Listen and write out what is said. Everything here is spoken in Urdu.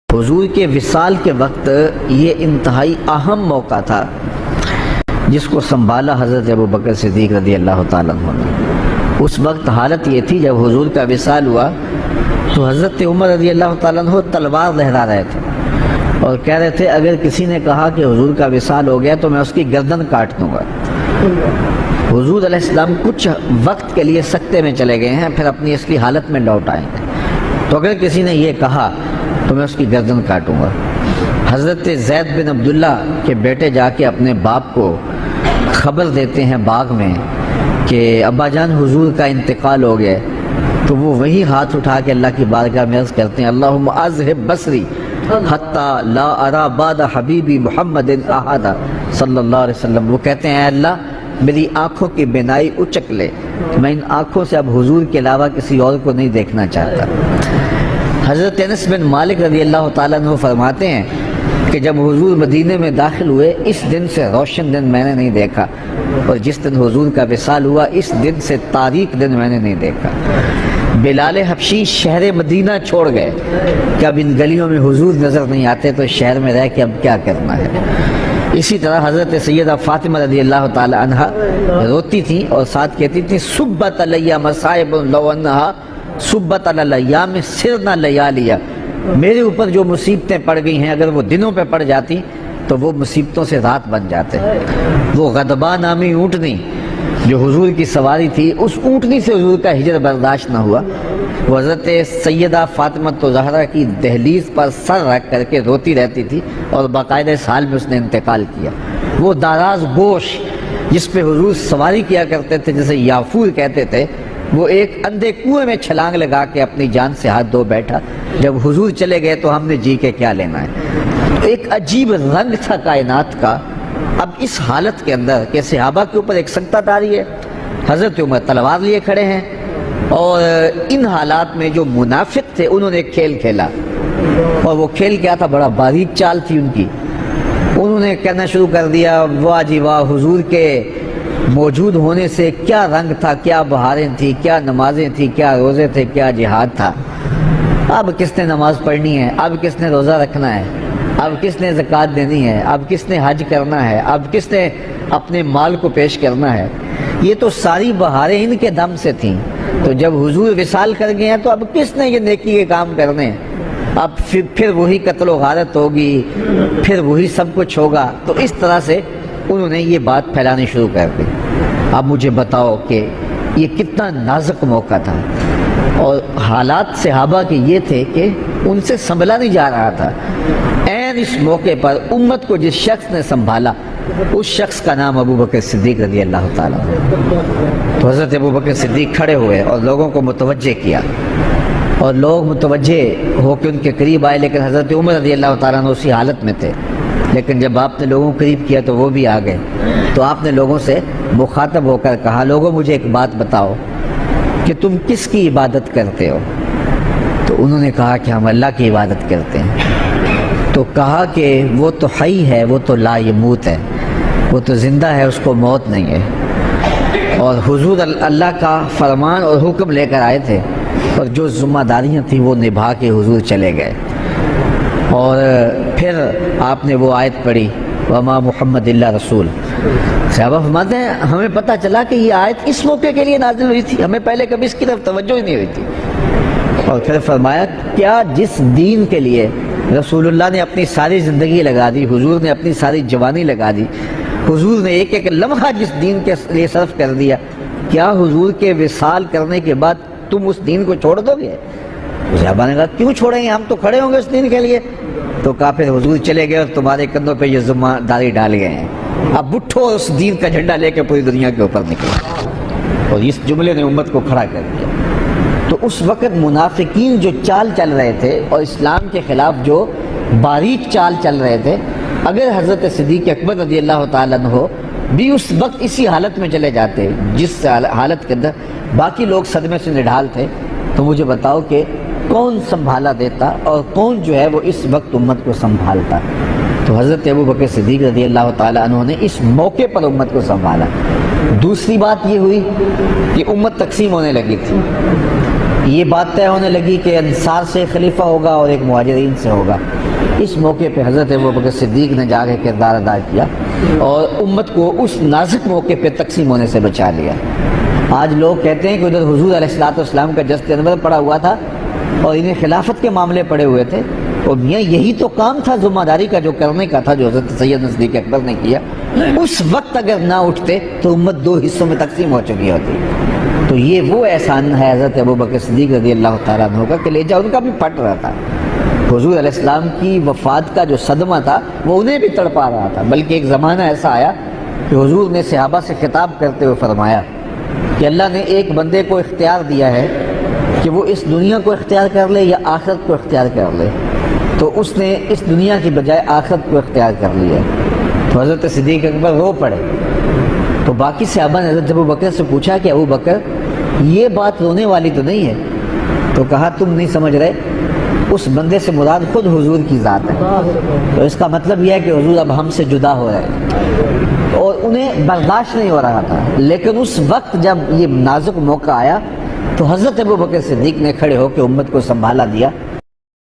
حضور کے وصال کے وقت یہ انتہائی اہم موقع تھا جس کو سنبھالا حضرت ابو بکر صدیق رضی اللہ تعالیٰ عنہ نے۔ اس وقت حالت یہ تھی جب حضور کا وصال ہوا تو حضرت عمر رضی اللہ تعالیٰ عنہ تلوار لہرا رہے تھے اور کہہ رہے تھے اگر کسی نے کہا کہ حضور کا وصال ہو گیا تو میں اس کی گردن کاٹ دوں گا۔ حضور علیہ السلام کچھ وقت کے لیے سکتے میں چلے گئے ہیں، پھر اپنی اصلی حالت میں لوٹ آئیں گے، تو اگر کسی نے یہ کہا تو میں اس کی گردن کاٹوں گا۔ حضرت زید بن عبداللہ کے بیٹے جا کے اپنے باپ کو خبر دیتے ہیں باغ میں کہ ابا جان حضور کا انتقال ہو گیا، تو وہ وہی ہاتھ اٹھا کے اللہ کی بارگاہ میں عرض کرتے ہیں اللہم اذہب بصری حتی لا ارا بعد حبیبی محمد احدا صلی اللہ علیہ وسلم۔ وہ کہتے ہیں اے اللہ میری آنکھوں کی بینائی اچک لے، میں ان آنکھوں سے اب حضور کے علاوہ کسی اور کو نہیں دیکھنا چاہتا۔ حضرت انس بن مالک رضی اللہ تعالیٰ عنہ فرماتے ہیں کہ جب حضور مدینے میں داخل ہوئے اس دن سے روشن دن میں نے نہیں دیکھا، اور جس دن حضور کا وصال ہوا اس دن سے تاریک دن میں نے نہیں دیکھا۔ بلال حبشی شہر مدینہ چھوڑ گئے کہ اب ان گلیوں میں حضور نظر نہیں آتے تو شہر میں رہ کے اب کیا کرنا ہے۔ اسی طرح حضرت سیدہ فاطمہ رضی اللہ تعالی عنہا روتی تھیں اور ساتھ کہتی تھیں صبت علیہ مصائب لو انہا صبت علی الیام سرنا لیالیا، میرے اوپر جو مصیبتیں پڑ گئی ہیں اگر وہ دنوں پہ پڑ جاتی تو وہ مصیبتوں سے رات بن جاتے۔ وہ غضبہ نامی اونٹنی جو حضور کی سواری تھی، اس اونٹنی سے حضور کا ہجر برداشت نہ ہوا، وہ حضرت سیدہ فاطمہ زہرا کی دہلیز پر سر رکھ کر کے روتی رہتی تھی اور باقاعدہ سال میں اس نے انتقال کیا۔ وہ داراز گوش جس پہ حضور سواری کیا کرتے تھے جسے یافور کہتے تھے، وہ ایک اندھے کنویں میں چھلانگ لگا کے اپنی جان سے ہاتھ دھو بیٹھا، جب حضور چلے گئے تو ہم نے جی کے کیا لینا ہے۔ ایک عجیب رنگ تھا کائنات کا۔ اب اس حالت کے اندر کہ صحابہ کے اوپر ایک سنکت طاری ہے، حضرت عمر تلوار لیے کھڑے ہیں، اور ان حالات میں جو منافق تھے انہوں نے ایک کھیل کھیلا، اور وہ کھیل کیا تھا؟ بڑا باریک چال تھی ان کی۔ انہوں نے کہنا شروع کر دیا واہ جی واہ، حضور کے موجود ہونے سے کیا رنگ تھا، کیا بہاریں تھیں، کیا نمازیں تھیں، کیا روزے تھے، کیا جہاد تھا۔ اب کس نے نماز پڑھنی ہے، اب کس نے روزہ رکھنا ہے، اب کس نے زکوٰۃ دینی ہے، اب کس نے حج کرنا ہے، اب کس نے اپنے مال کو پیش کرنا ہے۔ یہ تو ساری بہاریں ان کے دم سے تھیں، تو جب حضور وصال کر گئے ہیں تو اب کس نے یہ نیکی کے کام کرنے ہیں؟ اب پھر وہی قتل و غارت ہوگی، پھر وہی سب کچھ ہوگا۔ تو اس طرح سے انہوں نے یہ بات پھیلانی شروع کر دی۔ اب مجھے بتاؤ کہ یہ کتنا نازک موقع تھا، اور حالات صحابہ کے یہ تھے کہ ان سے سنبھلا نہیں جا رہا تھا۔ عین اس موقع پر امت کو جس شخص نے سنبھالا اس شخص کا نام ابو بکر صدیق رضی اللہ تعالیٰ عنہ۔ تو حضرت ابو بکر صدیق کھڑے ہوئے اور لوگوں کو متوجہ کیا، اور لوگ متوجہ ہو کے ان کے قریب آئے، لیکن حضرت عمر رضی اللہ تعالیٰ عنہ اسی حالت میں تھے۔ لیکن جب آپ نے لوگوں کو قریب کیا تو وہ بھی آ گئے، تو آپ نے لوگوں سے مخاطب ہو کر کہا لوگوں مجھے ایک بات بتاؤ کہ تم کس کی عبادت کرتے ہو؟ تو انہوں نے کہا کہ ہم اللہ کی عبادت کرتے ہیں۔ تو کہا کہ وہ تو حی ہے، وہ تو لا یموت ہے، وہ تو زندہ ہے، اس کو موت نہیں ہے۔ اور حضور اللہ کا فرمان اور حکم لے کر آئے تھے، اور جو ذمہ داریاں تھیں وہ نبھا کے حضور چلے گئے۔ اور پھر آپ نے وہ آیت پڑھی وما محمد اللہ رسول۔ صحابہ فرماتے ہیں ہمیں پتہ چلا کہ یہ آیت اس موقع کے لیے نازل ہوئی تھی، ہمیں پہلے کبھی اس کی طرف توجہ ہی نہیں ہوئی تھی۔ اور پھر فرمایا کیا جس دین کے لیے رسول اللہ نے اپنی ساری زندگی لگا دی، حضور نے اپنی ساری جوانی لگا دی، حضور نے ایک ایک لمحہ جس دین کے لیے صرف کر دیا، کیا حضور کے وصال کرنے کے بعد تم اس دین کو چھوڑ دو گے؟ صحابہ نے کہا کیوں چھوڑیں گے، ہم تو کھڑے ہوں گے اس دین کے لیے۔ تو کہا پھر حضور چلے گئے اور تمہارے کندھوں پہ یہ ذمہ داری ڈال گئے ہیں، اب اٹھو اس دین کا جھنڈا لے کے پوری دنیا کے اوپر نکلو۔ اور اس جملے نے امت کو کھڑا کر دیا۔ تو اس وقت منافقین جو چال چل رہے تھے اور اسلام کے خلاف جو باریک چال چل رہے تھے، اگر حضرت صدیق اکبر رضی اللہ تعالیٰ عنہ بھی اس وقت اسی حالت میں چلے جاتے جس حالت کے اندر باقی لوگ صدمے سے نڈھال تھے، تو مجھے بتاؤ کہ کون سنبھالا دیتا اور کون جو ہے وہ اس وقت امت کو سنبھالتا؟ تو حضرت ابو بکر صدیق رضی اللہ تعالیٰ عنہ نے اس موقع پر امت کو سنبھالا۔ دوسری بات یہ ہوئی کہ امت تقسیم ہونے لگی تھی۔ یہ بات طے ہونے لگی کہ انصار سے خلیفہ ہوگا اور ایک مہاجرین سے ہوگا۔ اس موقع پہ حضرت ابوبکر صدیق نے جا کے کردار ادا کیا اور امت کو اس نازک موقع پہ تقسیم ہونے سے بچا لیا۔ آج لوگ کہتے ہیں کہ ادھر حضور علیہ الصلوۃ والسلام کا جست انور پڑا ہوا تھا اور انہیں خلافت کے معاملے پڑے ہوئے تھے، اور میاں یہی تو کام تھا ذمہ داری کا جو کرنے کا تھا، جو حضرت سید صدیق اکبر نے کیا۔ اس وقت اگر نہ اٹھتے تو امت دو حصوں میں تقسیم ہو چکی ہوتی۔ تو یہ وہ احسان ہے حضرت ابوبکر صدیق رضی اللہ تعالیٰ عنہ کا کہ لہجہ ان کا بھی پھٹ رہا تھا۔ حضور علیہ السلام کی وفات کا جو صدمہ تھا وہ انہیں بھی تڑپا رہا تھا، بلکہ ایک زمانہ ایسا آیا کہ حضور نے صحابہ سے خطاب کرتے ہوئے فرمایا کہ اللہ نے ایک بندے کو اختیار دیا ہے کہ وہ اس دنیا کو اختیار کر لے یا آخرت کو اختیار کر لے، تو اس نے اس دنیا کی بجائے آخرت کو اختیار کر لیا۔ تو حضرت صدیق اکبر رو پڑے۔ تو باقی صحابہ نے حضرت ابوبکر سے پوچھا کہ ابوبکر یہ بات رونے والی تو نہیں ہے؟ تو کہا تم نہیں سمجھ رہے، اس بندے سے مراد خود حضور کی ذات ہے۔ تو اس کا مطلب یہ ہے کہ حضور اب ہم سے جدا ہو رہے ہیں، اور انہیں برداشت نہیں ہو رہا تھا۔ لیکن اس وقت جب یہ نازک موقع آیا تو حضرت ابوبکر صدیق نے کھڑے ہو کے امت کو سنبھالا دیا